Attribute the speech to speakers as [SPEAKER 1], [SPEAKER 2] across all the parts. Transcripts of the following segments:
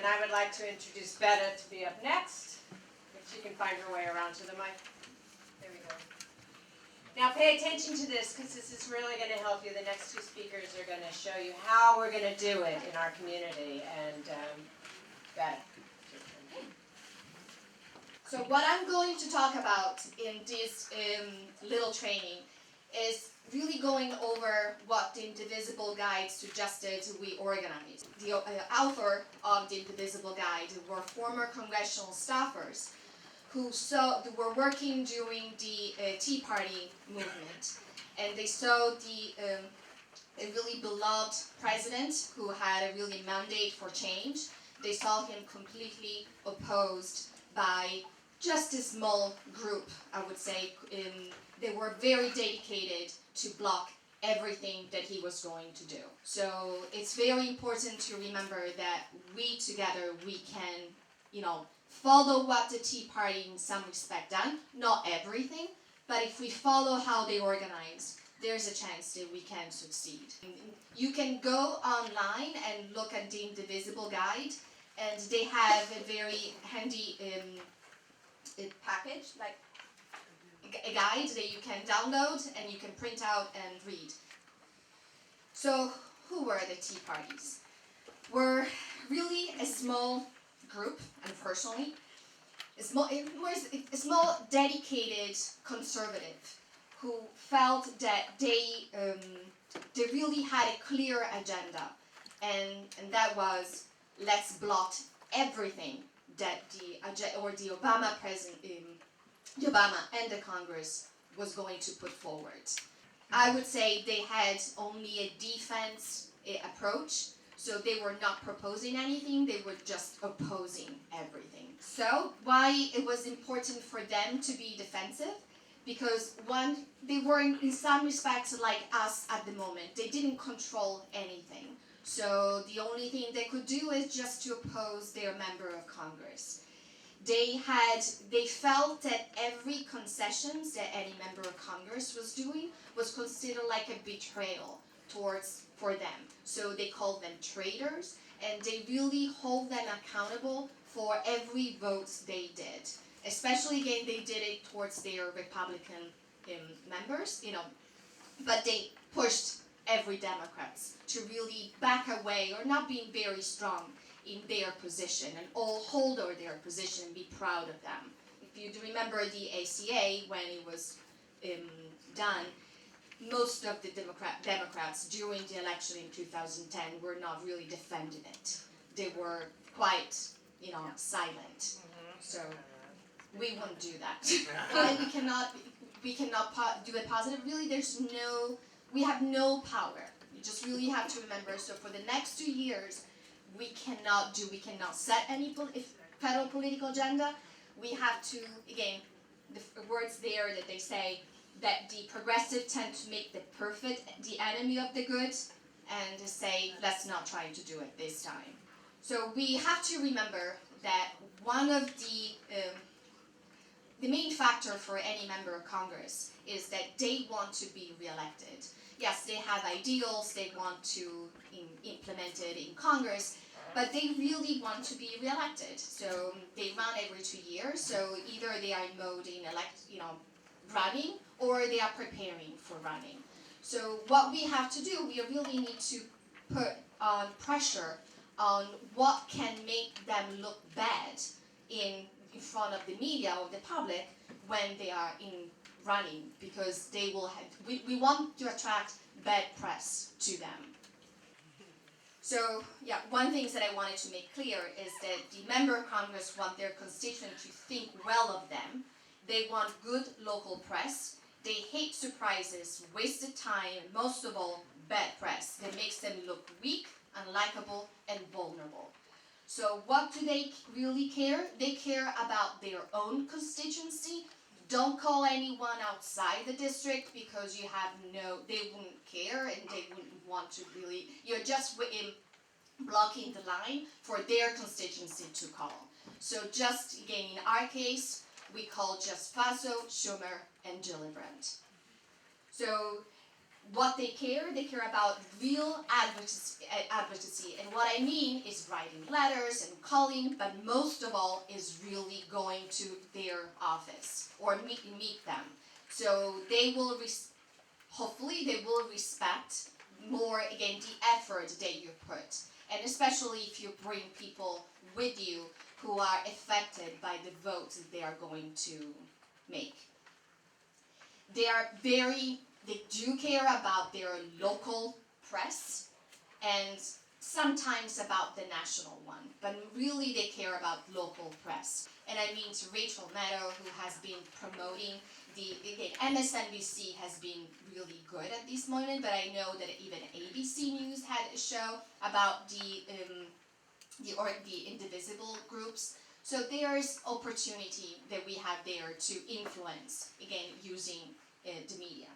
[SPEAKER 1] And I would like to introduce Betta to be up next, if she can find her way around to the mic. There we go. Now pay attention to this, because this is really going to help you. The next two speakers are going to show you how we're going to do it in our community. And Betta.
[SPEAKER 2] So what I'm going to talk about in this little training is really going over what the Indivisible Guide suggested we organize. The author of the Indivisible Guide were former congressional staffers who were working during the Tea Party movement, and they saw a really beloved president who had a really mandate for change. They saw him completely opposed by just a small group, I would say. They were very dedicated to block everything that he was going to do. So it's very important to remember that we together, we can, follow what the Tea Party in some respect done, not everything, but if we follow how they organize, there's a chance that we can succeed. You can go online and look at the Indivisible Guide, and they have a very handy package, like a guide that you can download and you can print out and read. So who were the Tea Parties? We're really a small group, unfortunately, a small dedicated conservative who felt that they really had a clear agenda, and that was, let's block everything that the Obama and the Congress was going to put forward. I would say they had only a defense approach, so they were not proposing anything, they were just opposing everything. So why it was important for them to be defensive? Because one, they were in some respects like us at the moment. They didn't control anything. So the only thing they could do is just to oppose their member of Congress. They felt that every concession that any member of Congress was doing was considered like a betrayal for them. So they called them traitors, and they really hold them accountable for every vote they did. Especially, again, they did it towards their Republican members, but they pushed every Democrats to really back away or not being very strong in their position and all hold over their position and be proud of them. If you remember the ACA, when it was done, most of the Democrats during the election in 2010 were not really defending it. They were quite, silent. So we won't do that. And we cannot do it positive. Really, we have no power. You just really have to remember. So for the next 2 years, we cannot set any federal political agenda. We have to, again, the words there that they say, that the progressive tend to make the perfect the enemy of the good, and to say, let's not try to do it this time. So we have to remember that one of the main factor for any member of Congress is that they want to be reelected. Yes, they have ideals, they want to implement it in Congress, but they really want to be reelected. So they run every 2 years, so either they are in mode in running, or they are preparing for running. So what we have to do, we really need to put on pressure on what can make them look bad in front of the media or the public when they are in running, because they will have, we want to attract bad press to them. So one thing that I wanted to make clear is that the member of Congress want their constituents to think well of them. They want good local press. They hate surprises, wasted time, and most of all, bad press that makes them look weak, unlikable, and vulnerable. So what do they really care? They care about their own constituency. Don't call anyone outside the district, because they wouldn't care and they wouldn't want to really, you're just blocking the line for their constituency to call. So just, again, in our case, we call just Faso, Schumer, and Gillibrand. So What they care about real advocacy. And what I mean is writing letters and calling, but most of all is really going to their office or meet them. So they will, hopefully they will respect more, again, the effort that you put. And especially if you bring people with you who are affected by the votes that they are going to make. They do care about their local press and sometimes about the national one, but really they care about local press. And I mean to Rachel Meadow, who has been promoting MSNBC has been really good at this moment, but I know that even ABC News had a show about the indivisible groups. So there's opportunity that we have there to influence, again, using the media.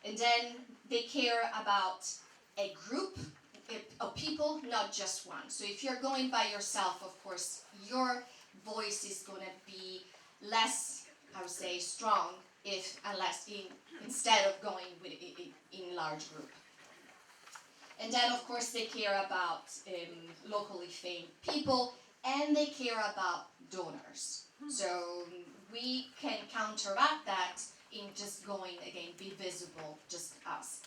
[SPEAKER 2] And then they care about a group of people, not just one. So if you're going by yourself, of course, your voice is going to be less, I would say, strong instead of going in large group. And then, of course, they care about locally famed people, and they care about donors. So we can counteract that in just going, again, be visible, just us.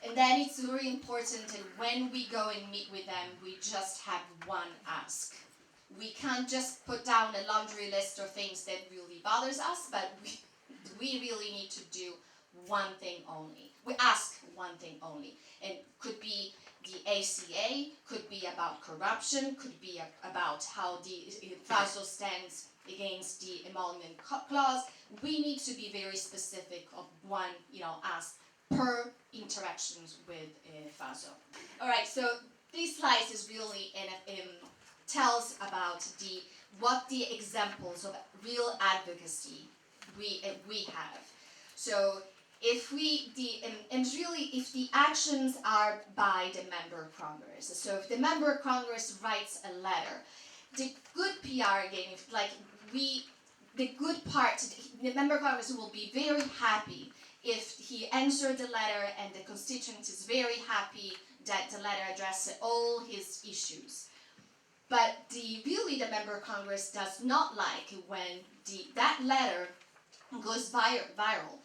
[SPEAKER 2] And then it's very important that when we go and meet with them, we just have one ask. We can't just put down a laundry list of things that really bothers us, but we really need to do one thing only. We ask one thing only. And could be the ACA, could be about corruption, could be about how the FASO stands against the emolument clause. We need to be very specific of one, ask per interactions with FASO. All right, so this slide is really tells about what the examples of real advocacy we have. So if if the actions are by the member of Congress. So if the member of Congress writes a letter, the good PR again, the good part, the member of Congress will be very happy if he answered the letter and the constituent is very happy that the letter addresses all his issues. But the member of Congress does not like when that letter goes viral,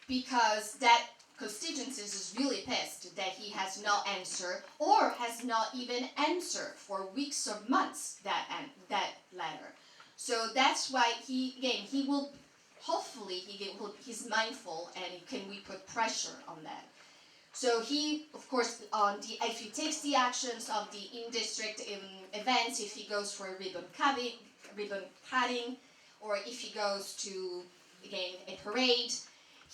[SPEAKER 2] because that constituent is really pissed that he has not answered or has not even answered for weeks or months that letter. So that's why he will hopefully he's mindful, and can we put pressure on that. So he, of course, if he takes the actions of the in-district events, if he goes for a ribbon cutting, or if he goes to, again, a parade,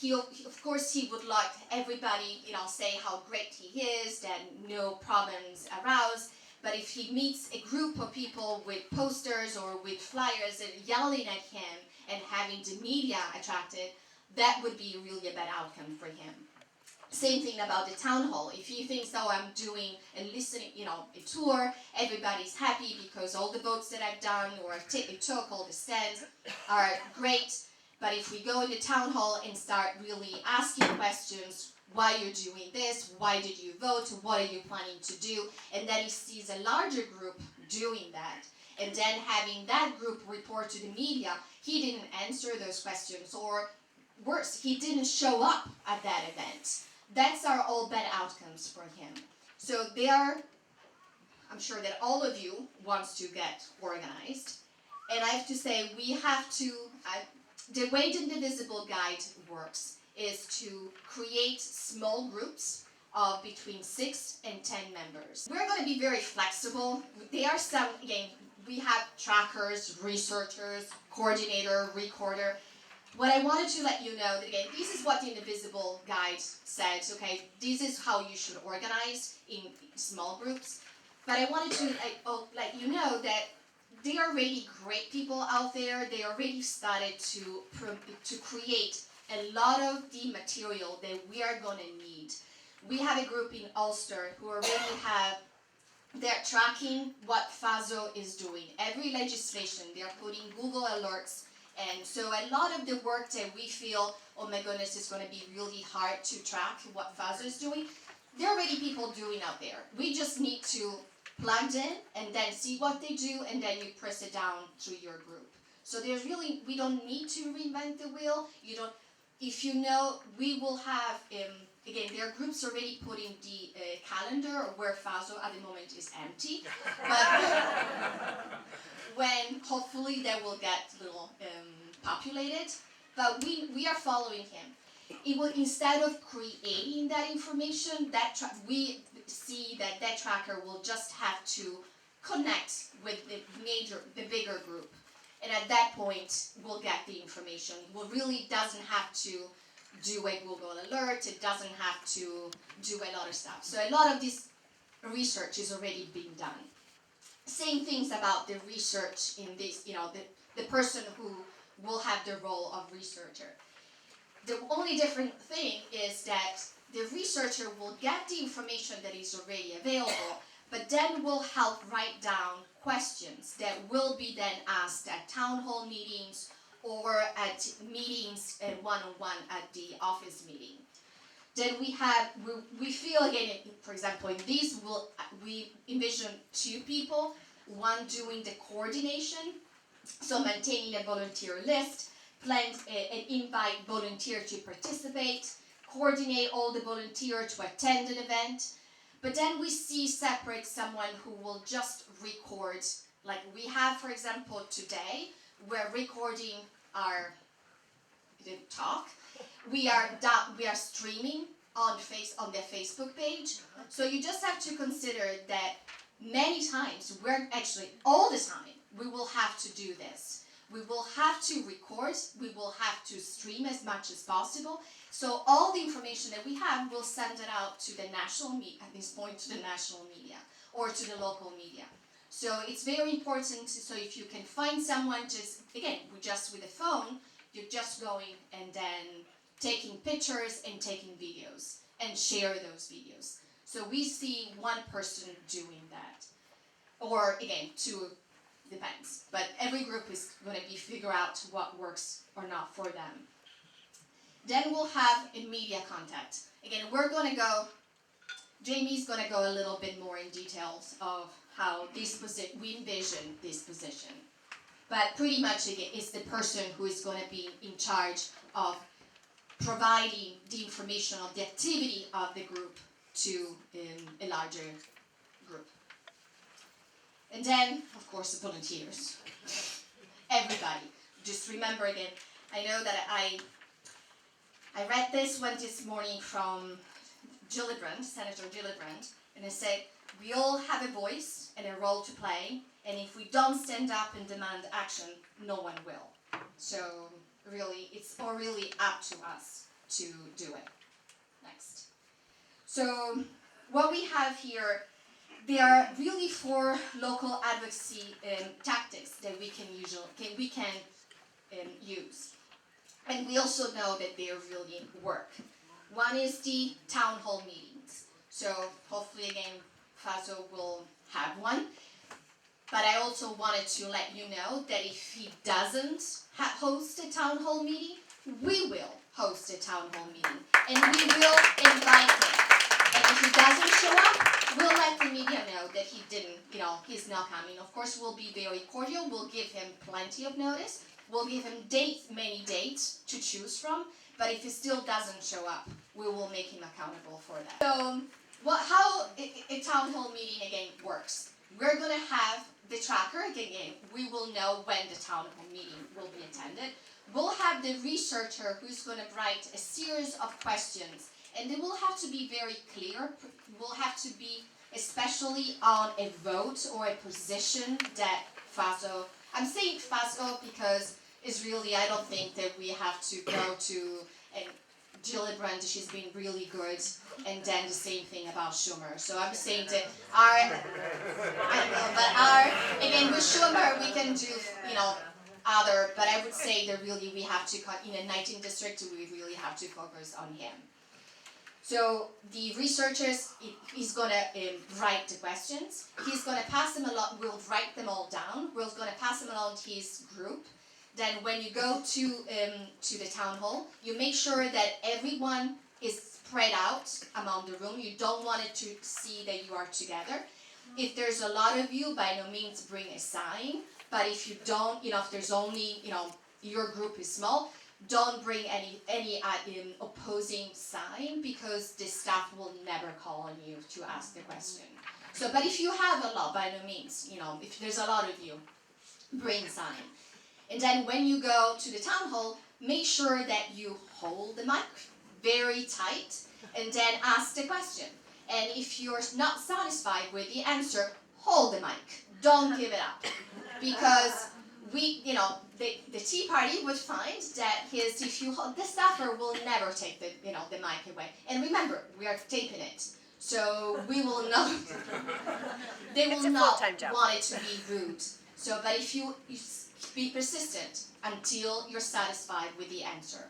[SPEAKER 2] of course he would like everybody, say how great he is, that no problems arouse. But if he meets a group of people with posters or with flyers and yelling at him and having the media attracted, that would be really a bad outcome for him. Same thing about the town hall. If he thinks, I'm doing and listening, a tour, everybody's happy because all the votes that I've done or I took all the stands are great. But if we go in the town hall and start really asking questions, why you're doing this, why did you vote, what are you planning to do, and then he sees a larger group doing that, and then having that group report to the media, he didn't answer those questions, or worse, he didn't show up at that event. That's all bad outcomes for him. So I'm sure that all of you wants to get organized, and I have to say the way the Indivisible Guide works is to create small groups of between 6 and 10 members. We're going to be very flexible. There are some, again, we have trackers, researchers, coordinator, recorder. What I wanted to let you know, that again, this is what the Indivisible Guide says, okay? This is how you should organize in small groups. But I wanted to let you know that there are already great people out there. They already started to create a lot of the material that we are going to need. We have a group in Ulster who already they're tracking what FASO is doing. Every legislation, they're putting Google alerts And so a lot of the work that we feel, oh my goodness, it's going to be really hard to track what FASO is doing, there are already people doing out there. We just need to plug in and then see what they do, and then you press it down through your group. So there's really, we don't need to reinvent the wheel. You don't, if you know, we will have, again, there are groups already put in the calendar where FASO at the moment is empty. But when hopefully they will get a little populated. But we are following him. It will, instead of creating that information, we see that that tracker will just have to connect with the bigger group. And at that point, we'll get the information. It really doesn't have to do a Google alert. It doesn't have to do a lot of stuff. So a lot of this research is already being done. Same things about the research in this, the person who will have the role of researcher. The only different thing is that the researcher will get the information that is already available, but then will help write down questions that will be then asked at town hall meetings or at meetings one-on-one at the office meeting. Then we feel again, for example, in these, we envision 2 people, one doing the coordination, so maintaining a volunteer list, plan and invite volunteer to participate, coordinate all the volunteers to attend an event. But then we see separate someone who will just record, like we have, for example, today, we're recording our talk. We are streaming on the Facebook page. So you just have to consider that many times, all the time, we will have to do this. We will have to record, we will have to stream as much as possible. So all the information that we have, we'll send it out to the national media, at this point to the national media, or to the local media. So it's very important, so if you can find someone just with a phone, you're just going and then taking pictures and taking videos and share those videos. So we see one person doing that. Or again, 2, depends. But every group is going to figure out what works or not for them. Then we'll have a media contact. Again, Jamie's going to go a little bit more in details of how we envision this position. But pretty much again, it's the person who is going to be in charge of providing the information of the activity of the group to a larger group. And then, of course, the volunteers. Everybody. Just remember again, I know that I read this one this morning from Gillibrand, Senator Gillibrand, and it said, we all have a voice and a role to play, and if we don't stand up and demand action, no one will. So really, it's really up to us to do it. Next. So what we have here, there are really 4 local advocacy tactics that we can use. And we also know that they really work. One is the town hall meetings. So hopefully again, FASO will have one. But I also wanted to let you know that if he doesn't host a town hall meeting, we will host a town hall meeting. And we will invite him. And if he doesn't show up, we'll let the media know that he's not coming. Of course, we'll be very cordial. We'll give him plenty of notice. We'll give him many dates to choose from. But if he still doesn't show up, we will make him accountable for that. So, how a town hall meeting again works. We're going to have the tracker, again, we will know when the town hall meeting will be attended. We'll have the researcher who's going to write a series of questions, and they will have to be very clear. Will have to be especially on a vote or a position that FASO, I'm saying FASO because it's really, I don't think that we have to go to Gillibrand, she's been really good, and then the same thing about Schumer. So I'm saying that again, with Schumer we can do, but I would say that really we have to, in a 19th district, we really have to focus on him. So the researchers, he's going to write the questions. He's going to pass them along, we'll write them all down. We're going to pass them along to his group. Then when you go to the town hall, you make sure that everyone is spread out among the room. You don't want it to see that you are together. If there's a lot of you, by no means bring a sign. But if you don't, if there's only, your group is small, don't bring any opposing sign, because the staff will never call on you to ask the question. So, but if you have a lot, by no means, if there's a lot of you, bring sign. And then when you go to the town hall, make sure that you hold the mic very tight and then ask the question. And if you're not satisfied with the answer, hold the mic. Don't give it up. Because the Tea Party would find that the staffer will never take the mic away. And remember, we are taping it. So we will not, they will not want it to be rude. So, but if you be persistent until you're satisfied with the answer.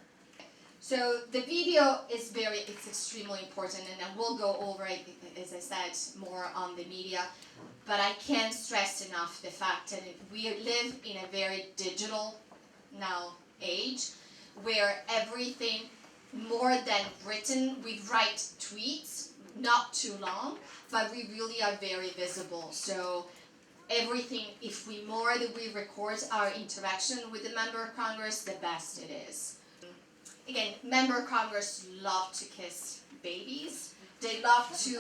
[SPEAKER 2] So the video is it's extremely important, and then we'll go over it, as I said, more on the media. But I can't stress enough the fact that we live in a very digital now age, where everything, more than written, we write tweets, not too long, but we really are very visible. So everything, if we record our interaction with the Member of Congress, the best it is. Again, Member of Congress love to kiss babies. They love to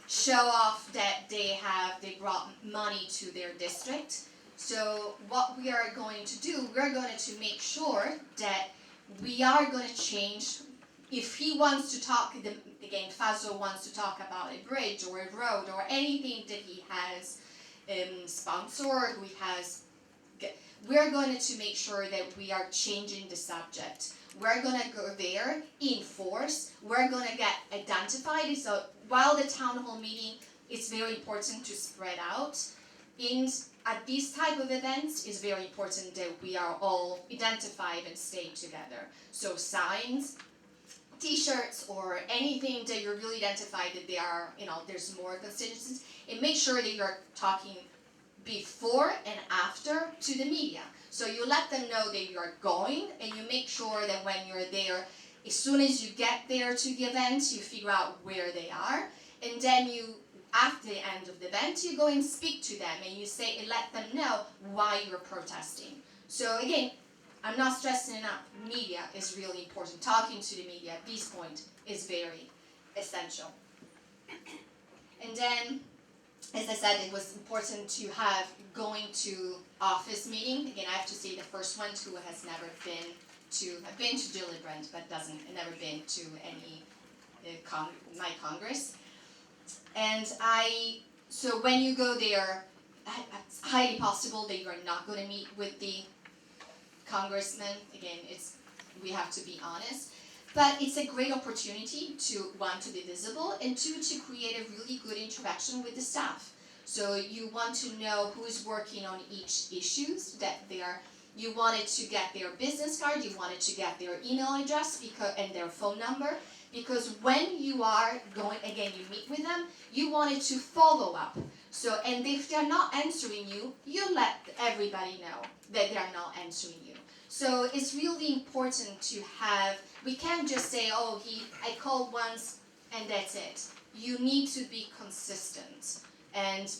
[SPEAKER 2] show off that they brought money to their district. So what we are going to do, we're going to make sure that we are going to change. If he wants to talk, again, Faso wants to talk about a bridge or a road or anything that he has sponsored, we're going to make sure that we are changing the subject. We're going to go there in force. We're going to get identified. So while the town hall meeting, it's very important to spread out. At these type of events, it's very important that we are all identified and stay together. So signs, T-shirts, or anything that you're really identified that they are, there's more constituencies, and make sure that you're talking before and after to the media. So you let them know that you are going, and you make sure that when you're there, as soon as you get there to the event, you figure out where they are, and then after the end of the event, you go and speak to them, and you say and let them know why you're protesting. So again, I'm not stressing enough, media is really important. Talking to the media at this point is very essential. And then, as I said, it was important to have going to office meeting. Again, I have to say the first one who has never been to, I've been to Gillibrand, but never been to any my Congress. And so when you go there, it's highly possible that you are not going to meet with the congressman. Again, we have to be honest. But it's a great opportunity to, one, to be visible, and two, to create a really good interaction with the staff. So you want to know who is working on each issues that you wanted to get their business card, you wanted to get their email address and their phone number, because when you are going, again, you meet with them, you wanted to follow up. So, and if they're not answering you, you let everybody know that they're not answering you. So it's really important to we can't just say, oh, I called once and that's it. You need to be consistent and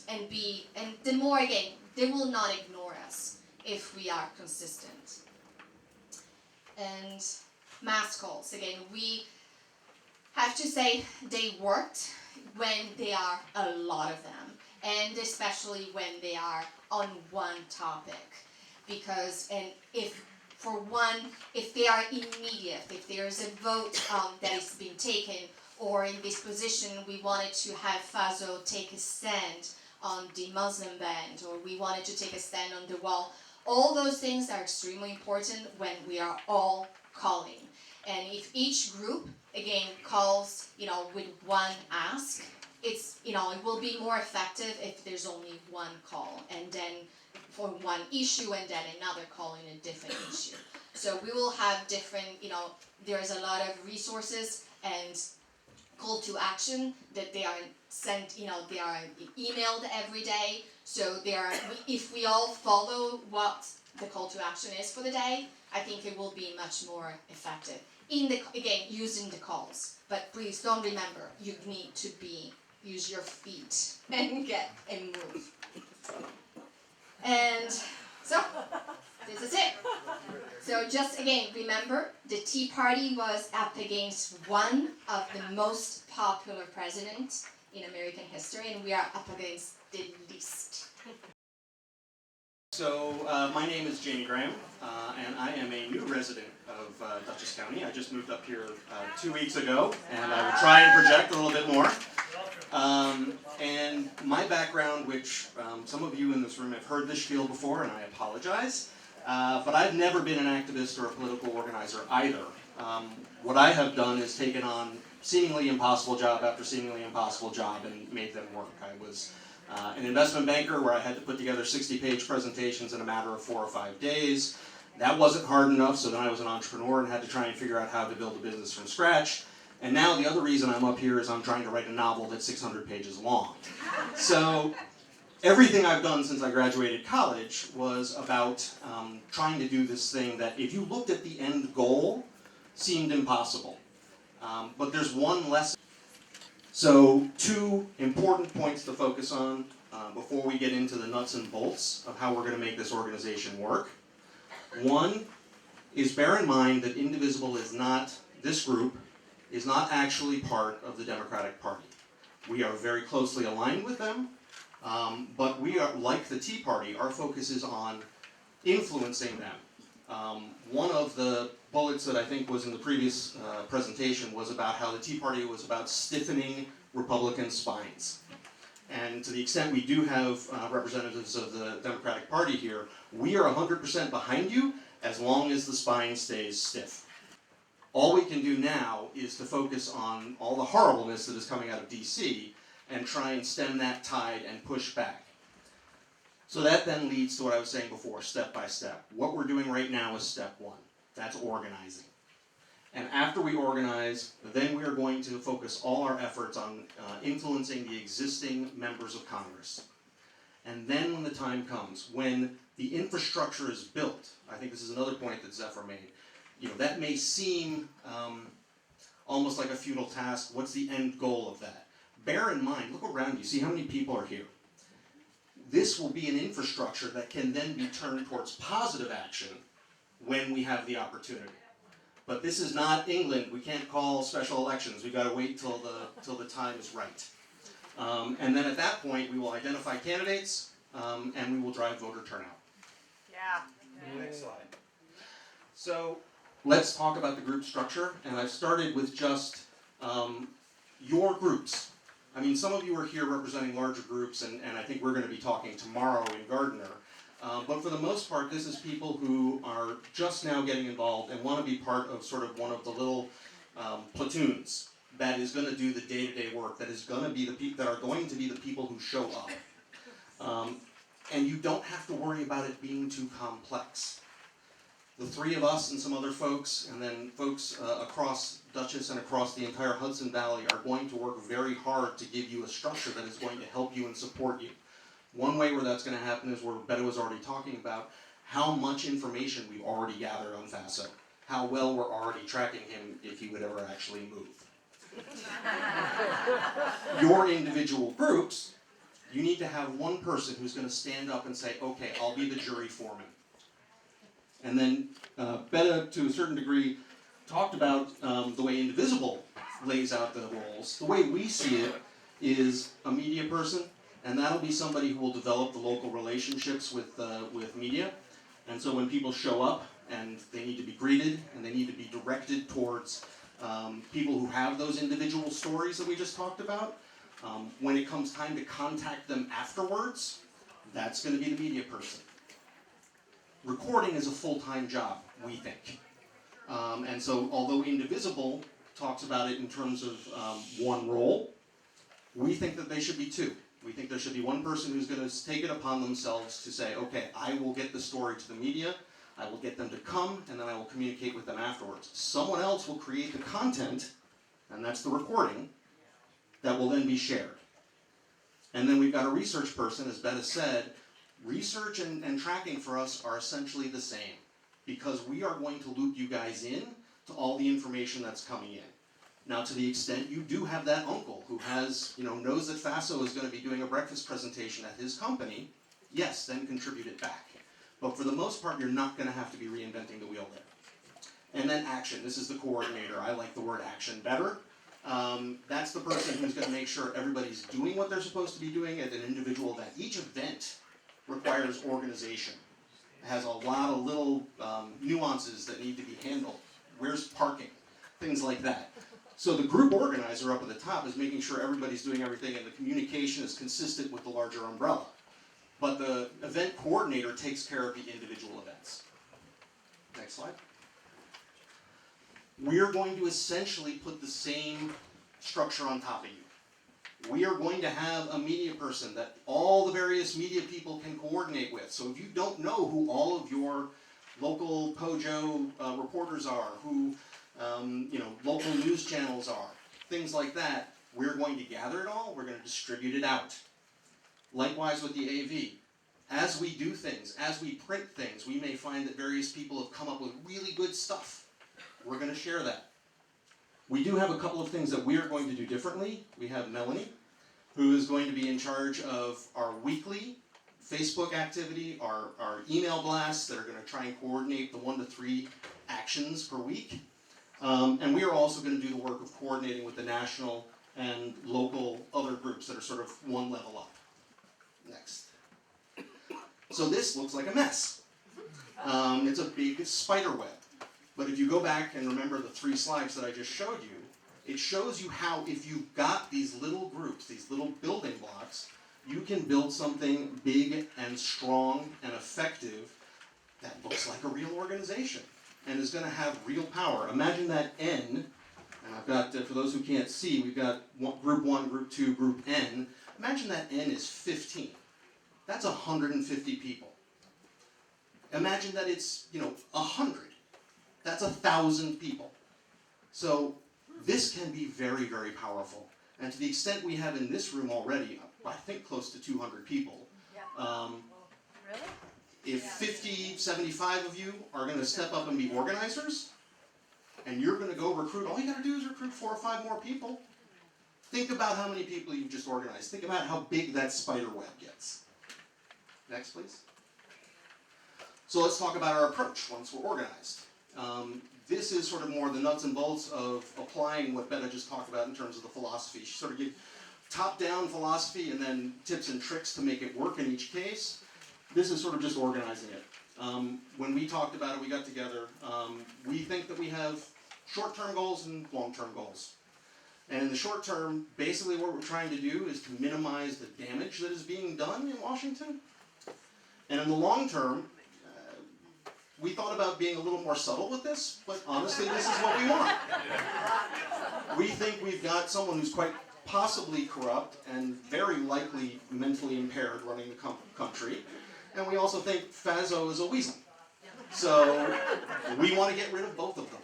[SPEAKER 2] the more, again, they will not ignore us if we are consistent. And mass calls, again, we have to say they worked when there are a lot of them, and especially when they are on one topic. Because, and if they are immediate, if there is a vote that is being taken, or in this position we wanted to have Faso take a stand on the Muslim ban, or we wanted to take a stand on the wall, all those things are extremely important when we are all calling. And if each group, again, calls, with one ask, it will be more effective if there's only one call, and then for one issue and then another call in a different issue. So we will have different, there's a lot of resources and call to action that they are sent, they are emailed every day. So if we all follow what the call to action is for the day, I think it will be much more effective. Again, using the calls. But please don't remember, you need to use your feet and move. And so, this is it. So just again, remember, the Tea Party was up against one of the most popular presidents in American history, and we are up against the least.
[SPEAKER 3] So, my name is Jamie Graham, and I am a new resident of Dutchess County. I just moved up here 2 weeks ago, and I will try and project a little bit more. And my background, which some of you in this room have heard this spiel before, and I apologize, but I've never been an activist or a political organizer either. What I have done is taken on seemingly impossible job after seemingly impossible job and made them work. I was an investment banker where I had to put together 60-page presentations in a matter of 4 or 5 days. That wasn't hard enough, so then I was an entrepreneur and had to try and figure out how to build a business from scratch. And now the other reason I'm up here is I'm trying to write a novel that's 600 pages long. So everything I've done since I graduated college was about trying to do this thing that, if you looked at the end goal, seemed impossible. But there's one lesson. So 2 important points to focus on before we get into the nuts and bolts of how we're going to make this organization work. One is, bear in mind that Indivisible is not, this group is not actually part of the Democratic Party. We are very closely aligned with them, but we are, like the Tea Party, our focus is on influencing them. One of the bullets that I think was in the previous presentation was about how the Tea Party was about stiffening Republican spines. And to the extent we do have representatives of the Democratic Party here, we are 100% behind you as long as the spine stays stiff. All we can do now is to focus on all the horribleness that is coming out of DC and try and stem that tide and push back. So that then leads to what I was saying before, step by step. What we're doing right now is step 1. That's organizing. And after we organize, then we are going to focus all our efforts on influencing the existing members of Congress. And then when the time comes, when the infrastructure is built, I think this is another point that Zephyr made, that may seem almost like a futile task. What's the end goal of that? Bear in mind, look around you, see how many people are here. This will be an infrastructure that can then be turned towards positive action when we have the opportunity. But this is not England. We can't call special elections. We've got to wait till the time is right. And then at that point, we will identify candidates, and we will drive voter turnout.
[SPEAKER 1] Yeah.
[SPEAKER 3] Next slide. So let's talk about the group structure. And I've started with just your groups. I mean, some of you are here representing larger groups, and I think we're going to be talking tomorrow in Gardner. But for the most part, this is people who are just now getting involved and want to be part of sort of one of the little platoons that is going to do the day-to-day work, that is going to be the people that are going to be the people who show up. And you don't have to worry about it being too complex. The 3 of us and some other folks, and then folks across Dutchess and across the entire Hudson Valley, are going to work very hard to give you a structure that is going to help you and support you. One way where that's going to happen is where Beto was already talking about how much information we've already gathered on FASO, how well we're already tracking him if he would ever actually move. Your individual groups, you need to have one person who's going to stand up and say, okay, I'll be the jury foreman. And then Beto, to a certain degree, talked about the way Indivisible lays out the roles. The way we see it is a media person, and that'll be somebody who will develop the local relationships with media. And so when people show up and they need to be greeted and they need to be directed towards people who have those individual stories that we just talked about, when it comes time to contact them afterwards, that's going to be the media person. Recording is a full-time job, we think. And so although Indivisible talks about it in terms of one role, we think that they should be 2. We think there should be one person who's going to take it upon themselves to say, okay, I will get the story to the media, I will get them to come, and then I will communicate with them afterwards. Someone else will create the content, and that's the recording, that will then be shared. And then we've got a research person, as Betta said, research and tracking for us are essentially the same, because we are going to loop you guys in to all the information that's coming in. Now, to the extent you do have that uncle who has, knows that FASO is going to be doing a breakfast presentation at his company, yes, then contribute it back. But for the most part, you're not going to have to be reinventing the wheel there. And then action. This is the coordinator. I like the word action better. That's the person who's going to make sure everybody's doing what they're supposed to be doing at an individual event. Each event requires organization. It has a lot of little nuances that need to be handled. Where's parking? Things like that. So the group organizer up at the top is making sure everybody's doing everything and the communication is consistent with the larger umbrella. But the event coordinator takes care of the individual events. Next slide. We're going to essentially put the same structure on top of you. We are going to have a media person that all the various media people can coordinate with. So if you don't know who all of your local POJO reporters are, who local news channels are, things like that, we're going to gather it all, we're going to distribute it out. Likewise with the AV. As we do things, as we print things, we may find that various people have come up with really good stuff. We're going to share that. We do have a couple of things that we are going to do differently. We have Melanie, who is going to be in charge of our weekly Facebook activity, our email blasts that are going to try and coordinate the 1 to 3 actions per week. And we are also going to do the work of coordinating with the national and local other groups that are sort of one level up. Next. So this looks like a mess. It's a big spider web. But if you go back and remember the 3 slides that I just showed you, it shows you how if you've got these little groups, these little building blocks, you can build something big and strong and effective that looks like a real organization and is going to have real power. Imagine that N, and I've got, for those who can't see, we've got group 1, group 2, group N. Imagine that N is 15. That's 150 people. Imagine that it's, 100. That's 1,000 people. So this can be very, very powerful. And to the extent we have in this room already, I think close to 200 people.
[SPEAKER 1] Really?
[SPEAKER 3] If 50, 75 of you are going to step up and be organizers, and you're going to go recruit, all you got to do is recruit 4 or 5 more people. Think about how many people you've just organized. Think about how big that spider web gets. Next, please. So let's talk about our approach once we're organized. This is sort of more the nuts and bolts of applying what Betta just talked about in terms of the philosophy. She sort of gave top-down philosophy and then tips and tricks to make it work in each case. This is sort of just organizing it. When we talked about it, we got together, we think that we have short-term goals and long-term goals. And in the short term, basically what we're trying to do is to minimize the damage that is being done in Washington. And in the long term, we thought about being a little more subtle with this, but honestly, this is what we want. We think we've got someone who's quite possibly corrupt and very likely mentally impaired running the country. And we also think FASO is a weasel. So we want to get rid of both of them.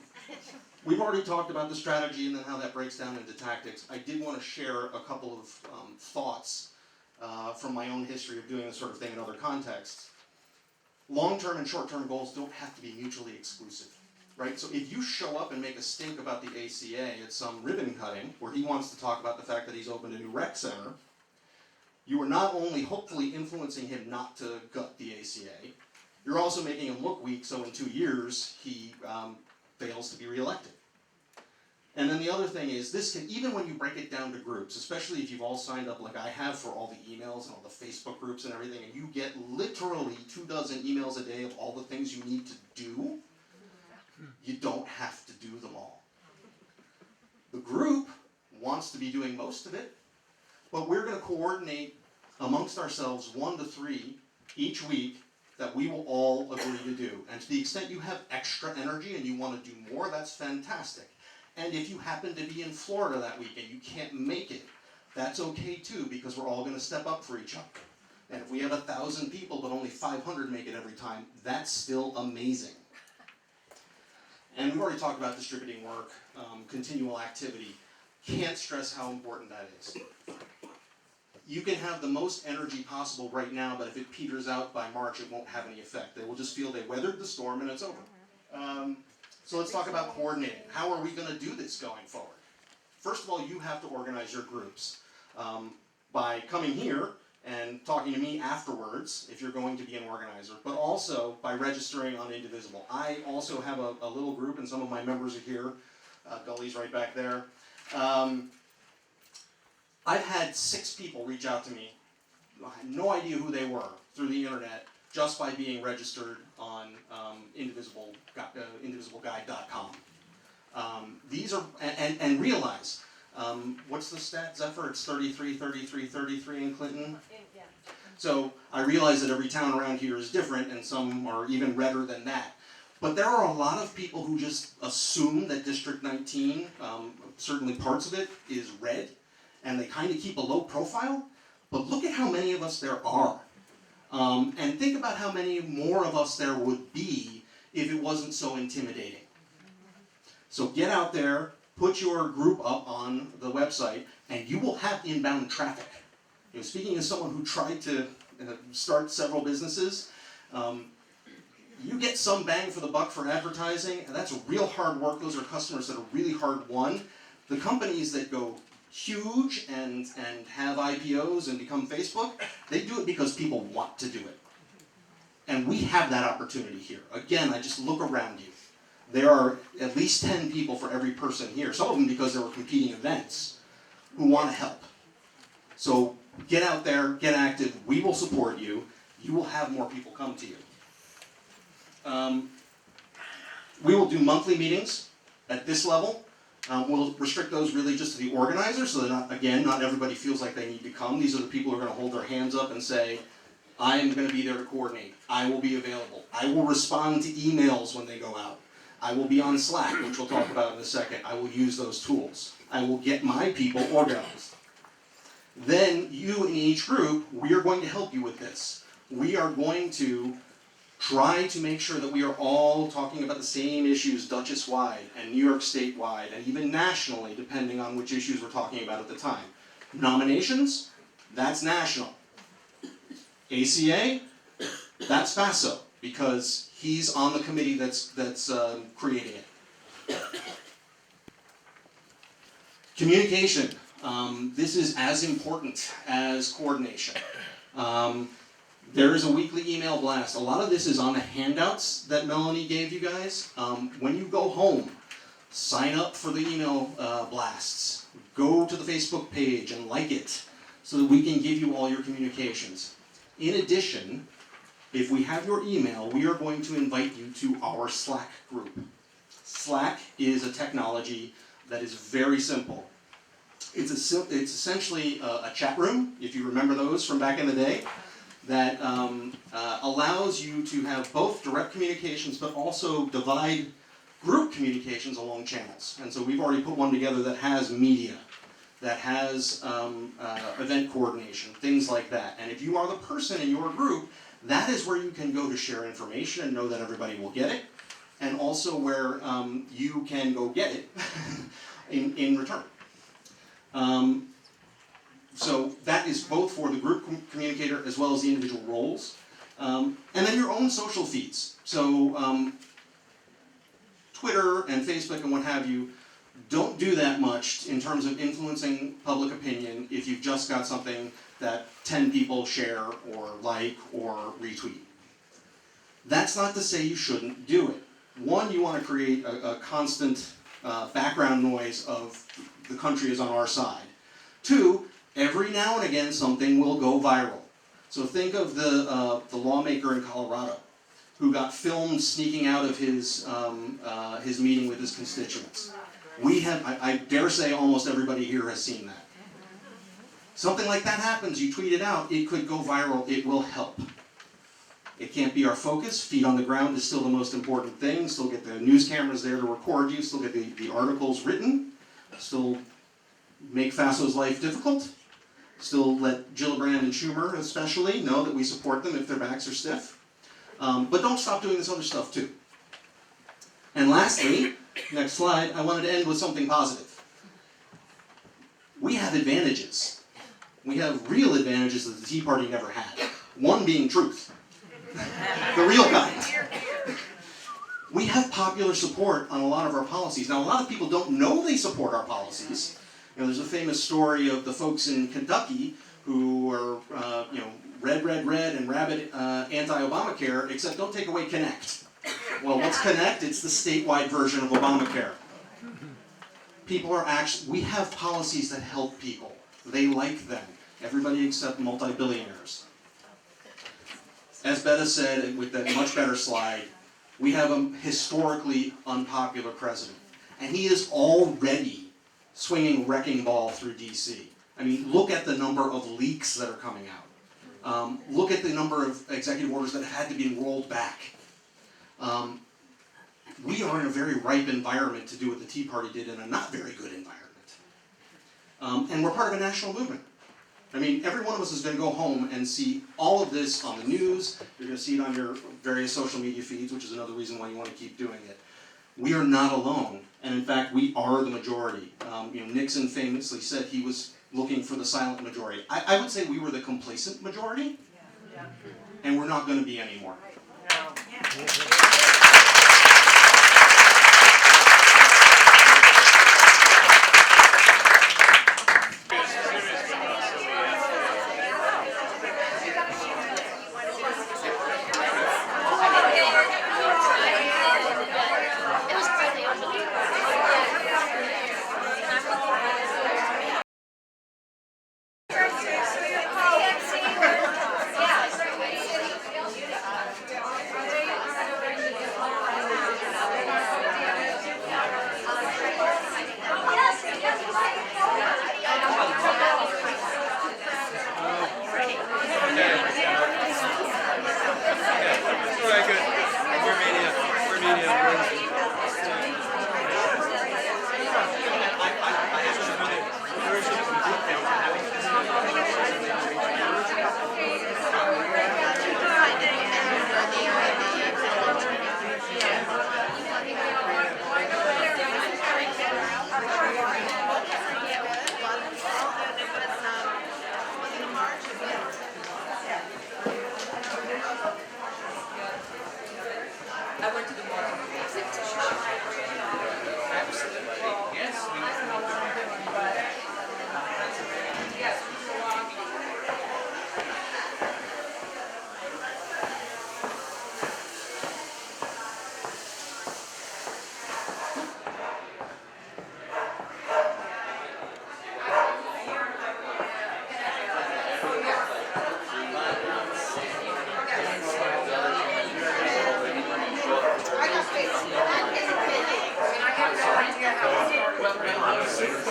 [SPEAKER 3] We've already talked about the strategy and then how that breaks down into tactics. I did want to share a couple of thoughts from my own history of doing this sort of thing in other contexts. Long-term and short-term goals don't have to be mutually exclusive, right? So if you show up and make a stink about the ACA at some ribbon cutting, where he wants to talk about the fact that he's opened a new rec center, you are not only hopefully influencing him not to gut the ACA, you're also making him look weak so in 2 years he fails to be reelected. And then the other thing is, this can, even when you break it down to groups, especially if you've all signed up like I have for all the emails and all the Facebook groups and everything, and you get literally 24 emails a day of all the things you need to do, you don't have to do them all. The group wants to be doing most of it, but we're going to coordinate amongst ourselves 1 to 3 each week that we will all agree to do. And to the extent you have extra energy and you want to do more, that's fantastic. And if you happen to be in Florida that week and you can't make it, that's okay too, because we're all going to step up for each other. And if we have 1,000 people but only 500 make it every time, that's still amazing. And we've already talked about distributing work, continual activity. Can't stress how important that is. you can have the most energy possible right now, but if it peters out by March, it won't have any effect. They will just feel they weathered the storm and it's over. So let's talk about coordinating. How are we going to do this going forward? First of all, you have to organize your groups by coming here and talking to me afterwards if you're going to be an organizer, but also by registering on Indivisible. I also have a little group, and some of my members are here. Gully's right back there. I've had 6 people reach out to me. I had no idea who they were through the internet just by being registered on indivisibleguide.com. These are, and realize, what's the stat, Zephyr? It's 33, 33, 33 in Clinton?
[SPEAKER 1] Yeah.
[SPEAKER 3] So I realize that every town around here is different, and some are even redder than that. But there are a lot of people who just assume that District 19, certainly parts of it, is red, and they kind of keep a low profile. But look at how many of us there are. And think about how many more of us there would be if it wasn't so intimidating. So get out there, put your group up on the website, and you will have inbound traffic. You know, speaking as someone who tried to start several businesses, you get some bang for the buck for advertising, and that's real hard work. Those are customers that are really hard won. The companies that go huge and have IPOs and become Facebook, they do it because people want to do it. And we have that opportunity here. Again, I just look around you. There are at least 10 people for every person here, some of them because there were competing events, who want to help. So get out there, get active, we will support you, you will have more people come to you. We will do monthly meetings at this level. We'll restrict those really just to the organizers so that, not everybody feels like they need to come. These are the people who are going to hold their hands up and say, I am going to be there to coordinate. I will be available. I will respond to emails when they go out. I will be on Slack, which we'll talk about in a second. I will use those tools. I will get my people organized. Then you in each group, we are going to help you with this. We are going to try to make sure that we are all talking about the same issues Dutchess-wide and New York State-wide and even nationally, depending on which issues we're talking about at the time. Nominations, that's national. ACA, that's FASO, because he's on the committee that's creating it. Communication, this is as important as coordination. There is a weekly email blast. A lot of this is on the handouts that Melanie gave you guys. When you go home, sign up for the email blasts. Go to the Facebook page and like it so that we can give you all your communications. In addition, if we have your email, we are going to invite you to our Slack group. Slack is a technology that is very simple. It's essentially a chat room, if you remember those from back in the day, that allows you to have both direct communications but also divide group communications along channels. And so we've already put one together that has media, that has event coordination, things like that. And if you are the person in your group, that is where you can go to share information and know that everybody will get it, and also where you can go get it in return. So that is both for the group communicator as well as the individual roles. And then your own social feeds. So Twitter and Facebook and what have you don't do that much in terms of influencing public opinion if you've just got something that 10 people share or like or retweet. That's not to say you shouldn't do it. One, you want to create a constant background noise of the country is on our side. Two, every now and again something will go viral. So think of the lawmaker in Colorado who got filmed sneaking out of his meeting with his constituents. We have, I dare say almost everybody here has seen that. Something like that happens, you tweet it out, it could go viral, it will help. It can't be our focus. Feet on the ground is still the most important thing. Still get the news cameras there to record you, still get the articles written, still make FASO's life difficult, still let Gillibrand and Schumer especially know that we support them if their backs are stiff. But don't stop doing this other stuff too. And lastly, next slide, I wanted to end with something positive. We have advantages. We have real advantages that the Tea Party never had. One being truth. The real kind. We have popular support on a lot of our policies. Now, a lot of people don't know they support our policies. You know, there's a famous story of the folks in Kentucky who are, red, and rabid anti-Obamacare, except don't take away Connect. Well, what's Connect? It's the statewide version of Obamacare. People are actually, we have policies that help people. They like them. Everybody except multi-billionaires. As Betta said with that much better slide, we have a historically unpopular president. And he is already swinging a wrecking ball through DC. I mean, look at the number of leaks that are coming out. Look at the number of executive orders that had to be rolled back. We are in a very ripe environment to do what the Tea Party did in a not very good environment. And we're part of a national movement. I mean, every one of us is going to go home and see all of this on the news. You're going to see it on your various social media feeds, which is another reason why you want to keep doing it. We are not alone, and in fact, we are the majority. Nixon famously said he was looking for the silent majority. I would say we were the complacent majority, and we're not going to be anymore.
[SPEAKER 4] We're media.